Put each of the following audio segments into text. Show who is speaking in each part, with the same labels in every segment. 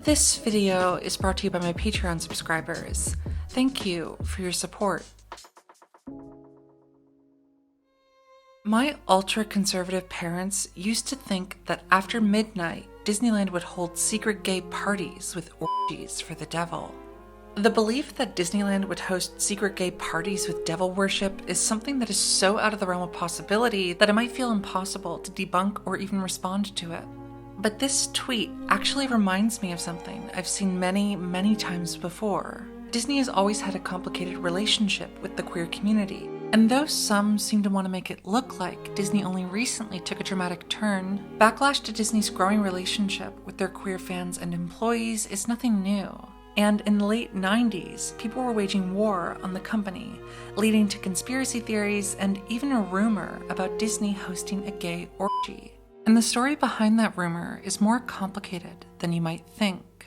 Speaker 1: This video is brought to you by my Patreon subscribers. Thank you for your support. My ultra-conservative parents used to think that after midnight, Disneyland would hold secret gay parties with orgies for the devil. The belief that Disneyland would host secret gay parties with devil worship is something that is so out of the realm of possibility that it might feel impossible to debunk or even respond to it. But this tweet actually reminds me of something I've seen many times before. Disney has always had a complicated relationship with the queer community, and though some seem to want to make it look like Disney only recently took a dramatic turn, backlash to Disney's growing relationship with their queer fans and employees is nothing new. And in the late 90s, people were waging war on the company, leading to conspiracy theories and even a rumor about Disney hosting a gay orgy. And the story behind that rumor is more complicated than you might think.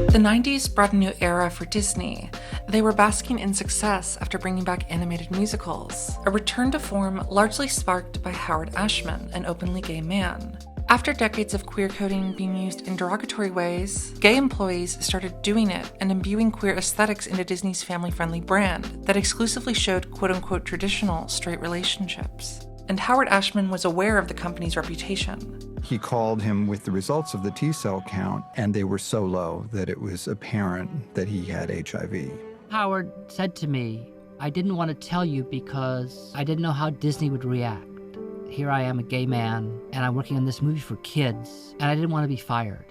Speaker 1: The 90s brought a new era for Disney. They were basking in success after bringing back animated musicals, a return to form largely sparked by Howard Ashman, an openly gay man. After decades of queer coding being used in derogatory ways, gay employees started doing it and imbuing queer aesthetics into Disney's family-friendly brand that exclusively showed quote-unquote traditional straight relationships. And Howard Ashman was aware of the company's reputation.
Speaker 2: He called him with the results of the T-cell count, and they were so low that it was apparent that he had HIV.
Speaker 3: Howard said to me, "I didn't want to tell you because I didn't know how Disney would react. Here I am, a gay man, and I'm working on this movie for kids, and I didn't want to be fired."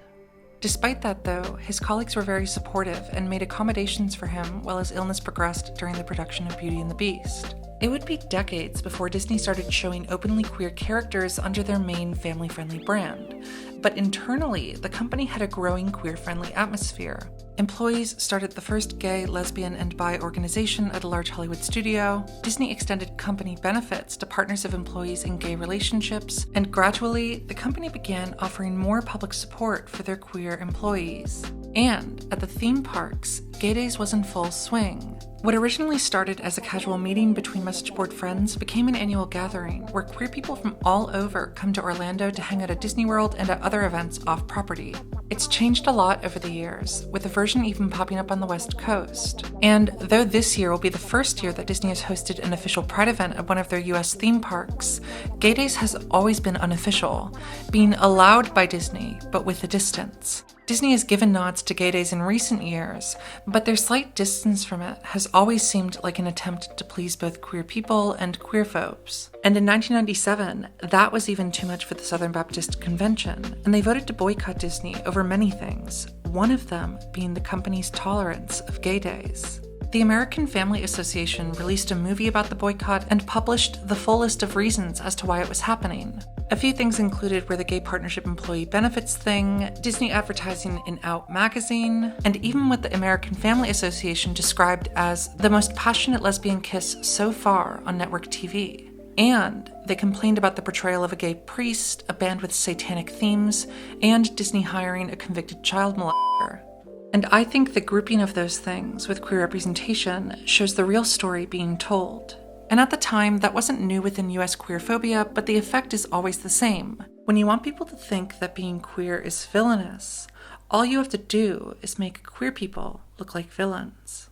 Speaker 1: Despite that, though, his colleagues were very supportive and made accommodations for him while his illness progressed during the production of Beauty and the Beast. It would be decades before Disney started showing openly queer characters under their main family-friendly brand. But internally, the company had a growing queer-friendly atmosphere. Employees started the first gay, lesbian, and bi organization at a large Hollywood studio. Disney extended company benefits to partners of employees in gay relationships, and gradually, the company began offering more public support for their queer employees. And at the theme parks, Gay Days was in full swing. What originally started as a casual meeting between message board friends became an annual gathering where queer people from all over come to Orlando to hang out at Disney World and at other events off-property. It's changed a lot over the years, with a version even popping up on the West Coast. And though this year will be the first year that Disney has hosted an official Pride event at one of their US theme parks, Gay Days has always been unofficial, being allowed by Disney, but with a distance. Disney has given nods to Gay Days in recent years, but their slight distance from it has always seemed like an attempt to please both queer people and queerphobes. And in 1997, that was even too much for the Southern Baptist Convention, and they voted to boycott Disney over many things, one of them being the company's tolerance of Gay Days. The American Family Association released a movie about the boycott and published the full list of reasons as to why it was happening. A few things included were the Gay Partnership Employee Benefits thing, Disney advertising in Out magazine, and even what the American Family Association described as the most passionate lesbian kiss so far on network TV. And they complained about the portrayal of a gay priest, a band with satanic themes, and Disney hiring a convicted child molester. And I think the grouping of those things with queer representation shows the real story being told. And at the time, that wasn't new within US queerphobia, but the effect is always the same. When you want people to think that being queer is villainous, all you have to do is make queer people look like villains.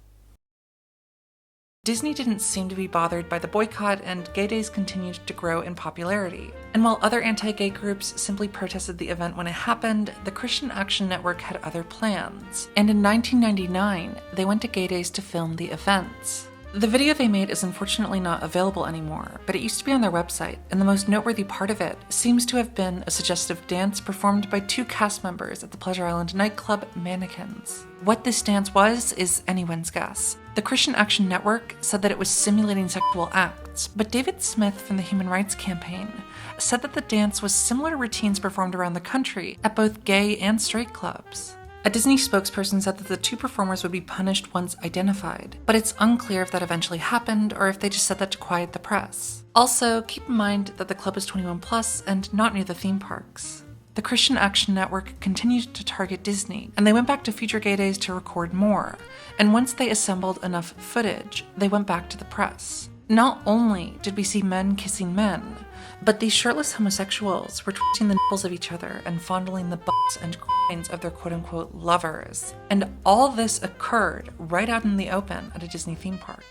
Speaker 1: Disney didn't seem to be bothered by the boycott, and Gay Days continued to grow in popularity. And while other anti-gay groups simply protested the event when it happened, the Christian Action Network had other plans. And in 1999, they went to Gay Days to film the events. The video they made is unfortunately not available anymore, but it used to be on their website, and the most noteworthy part of it seems to have been a suggestive dance performed by two cast members at the Pleasure Island nightclub Mannequins. What this dance was is anyone's guess. The Christian Action Network said that it was simulating sexual acts, but David Smith from the Human Rights Campaign said that the dance was similar to routines performed around the country at both gay and straight clubs. A Disney spokesperson said that the two performers would be punished once identified, but it's unclear if that eventually happened or if they just said that to quiet the press. Also, keep in mind that the club is 21 plus and not near the theme parks. the Christian Action Network continued to target Disney, and they went back to future gay days to record more. And once they assembled enough footage, they went back to the press. Not only did we see men kissing men, but these shirtless homosexuals were twisting the nipples of each other and fondling the butts and groins of their quote-unquote lovers. And all this occurred right out in the open at a Disney theme park.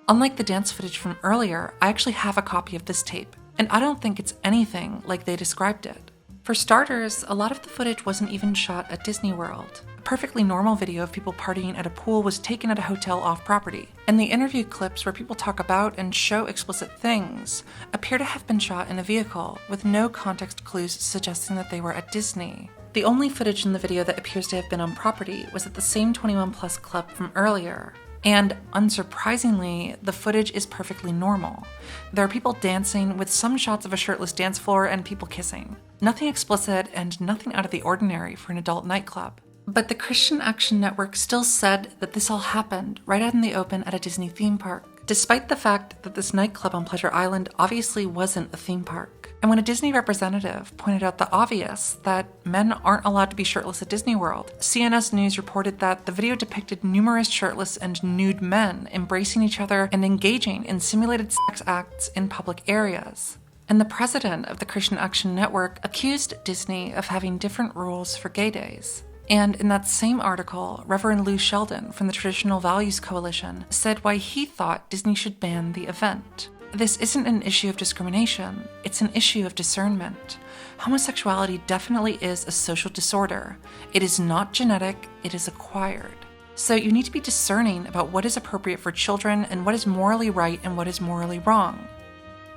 Speaker 1: Unlike the dance footage from earlier, I actually have a copy of this tape, and I don't think it's anything like they described it. For starters, a lot of the footage wasn't even shot at Disney World. A perfectly normal video of people partying at a pool was taken at a hotel off-property, and the interview clips where people talk about and show explicit things appear to have been shot in a vehicle, with no context clues suggesting that they were at Disney. The only footage in the video that appears to have been on property was at the same 21+ club from earlier. And unsurprisingly, the footage is perfectly normal. There are people dancing with some shots of a shirtless dance floor and people kissing. Nothing explicit and nothing out of the ordinary for an adult nightclub. But the Christian Action Network still said that this all happened right out in the open at a Disney theme park, despite the fact that this nightclub on Pleasure Island obviously wasn't a theme park. And when a Disney representative pointed out the obvious, that men aren't allowed to be shirtless at Disney World, CNS News reported that the video depicted numerous shirtless and nude men embracing each other and engaging in simulated sex acts in public areas. And the president of the Christian Action Network accused Disney of having different rules for gay days. And in that same article, Reverend Lou Sheldon from the Traditional Values Coalition said why he thought Disney should ban the event. This isn't an issue of discrimination, it's an issue of discernment. Homosexuality definitely is a social disorder. It is not genetic, it is acquired. So you need to be discerning about what is appropriate for children and what is morally right and what is morally wrong.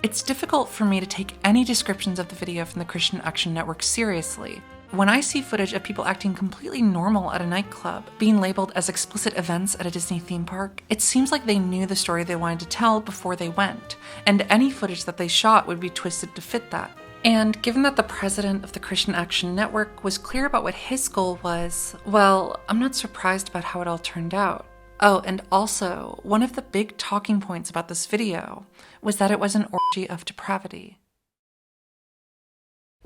Speaker 1: It's difficult for me to take any descriptions of the video from the Christian Action Network seriously. When I see footage of people acting completely normal at a nightclub, being labeled as explicit events at a Disney theme park, it seems like they knew the story they wanted to tell before they went, and any footage that they shot would be twisted to fit that. And given that the president of the Christian Action Network was clear about what his goal was, well, I'm not surprised about how it all turned out. Oh, and also, one of the big talking points about this video was that it was an orgy of depravity.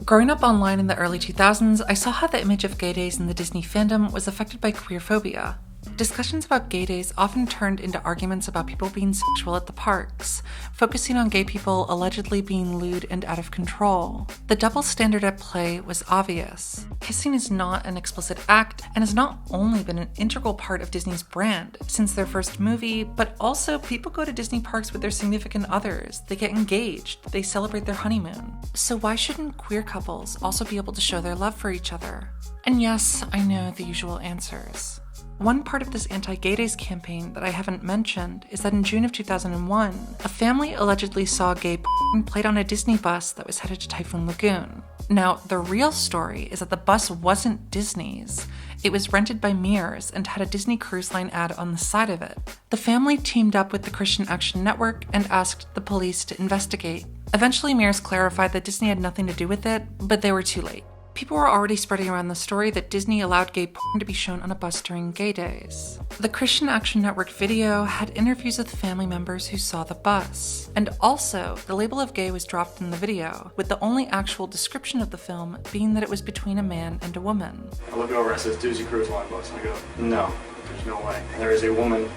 Speaker 1: Growing up online in the early 2000s, I saw how the image of gay days in the Disney fandom was affected by queerphobia. Discussions about gay days often turned into arguments about people being sexual at the parks, focusing on gay people allegedly being lewd and out of control. The double standard at play was obvious. Kissing is not an explicit act and has not only been an integral part of Disney's brand since their first movie, but also people go to Disney parks with their significant others, they get engaged, they celebrate their honeymoon. So why shouldn't queer couples also be able to show their love for each other? And yes, I know the usual answers. One part of this anti-gay days campaign that I haven't mentioned is that in June of 2001, a family allegedly saw gay porn played on a Disney bus that was headed to Typhoon Lagoon. Now, the real story is that the bus wasn't Disney's. It was rented by Mears and had a Disney Cruise Line ad on the side of it. The family teamed up with the Christian Action Network and asked the police to investigate. Eventually, Mears clarified that Disney had nothing to do with it, but they were too late. People were already spreading around the story that Disney allowed gay porn to be shown on a bus during gay days. The Christian Action Network video had interviews with family members who saw the bus. And also, the label of gay was dropped in the video, with the only actual description of the film being that it was between a man and a woman.
Speaker 4: I look over and it says Doozy Cruise Line bus, and I go, no, there's no way. There is a woman.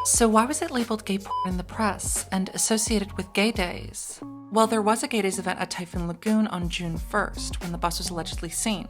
Speaker 1: So why was it labeled gay porn in the press and associated with gay days? Well, there was a gay days event at Typhoon Lagoon on June 1st when the bus was allegedly seen,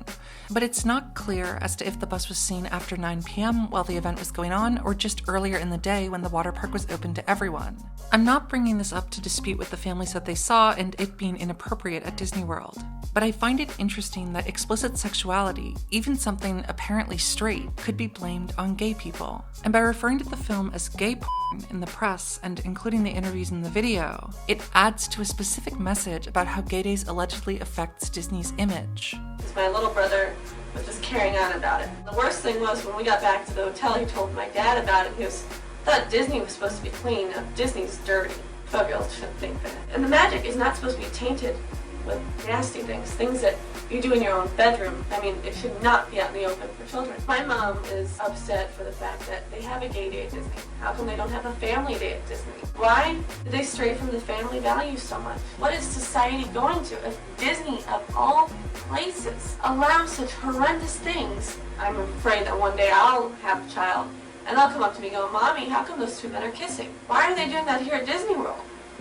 Speaker 1: but it's not clear as to if the bus was seen after 9 p.m. while the event was going on or just earlier in the day when the water park was open to everyone. I'm not bringing this up to dispute what the family said they saw and it being inappropriate at Disney World, but I find it interesting that explicit sexuality, even something apparently straight, could be blamed on gay people. And by referring to the film as gay porn in the press and including the interviews in the video, it adds to a specific message about how gay days allegedly affects Disney's image.
Speaker 5: My little brother was just carrying on about it. The worst thing was when we got back to the hotel, he told my dad about it. He thought Disney was supposed to be clean. Disney's dirty. 12-year-olds shouldn't think that. And the magic is not supposed to be tainted with nasty things that you do in your own bedroom. I mean, it should not be out in the open for children. My mom is upset for the fact that they have a gay day at Disney. How come they don't have a family day at Disney? Why did they stray from the family values so much? What is society going to if Disney, of all places, allows such horrendous things? I'm afraid that one day I'll have a child and they'll come up to me and go, Mommy, how come those two men are kissing? Why are they doing that here at Disney World?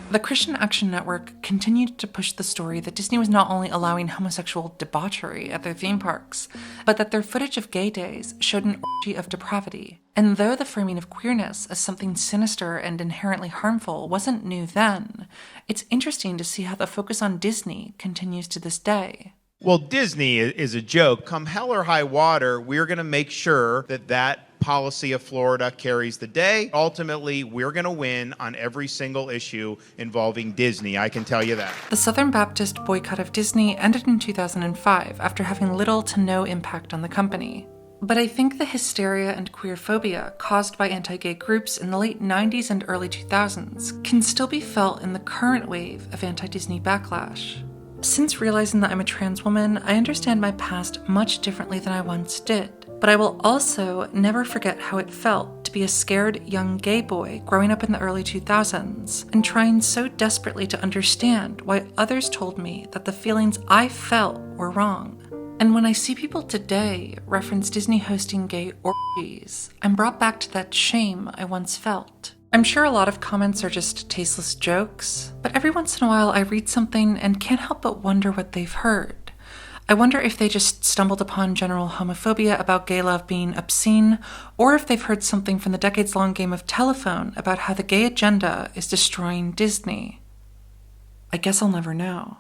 Speaker 1: The Christian Action Network continued to push the story that Disney was not only allowing homosexual debauchery at their theme parks, but that their footage of gay days showed an orgy of depravity. And though the framing of queerness as something sinister and inherently harmful wasn't new then, it's interesting to see how the focus on Disney continues to this day.
Speaker 6: Well, Disney is a joke. Come hell or high water, we're going to make sure that policy of Florida carries the day. Ultimately, we're going to win on every single issue involving Disney. I can tell you that.
Speaker 1: The Southern Baptist boycott of Disney ended in 2005 after having little to no impact on the company. But I think the hysteria and queerphobia caused by anti-gay groups in the late 90s and early 2000s can still be felt in the current wave of anti-Disney backlash. Since realizing that I'm a trans woman, I understand my past much differently than I once did. But I will also never forget how it felt to be a scared young gay boy growing up in the early 2000s and trying so desperately to understand why others told me that the feelings I felt were wrong. And when I see people today reference Disney hosting gay orgies, I'm brought back to that shame I once felt. I'm sure a lot of comments are just tasteless jokes, but every once in a while I read something and can't help but wonder what they've heard. I wonder if they just stumbled upon general homophobia about gay love being obscene, or if they've heard something from the decades-long game of telephone about how the gay agenda is destroying Disney. I guess I'll never know.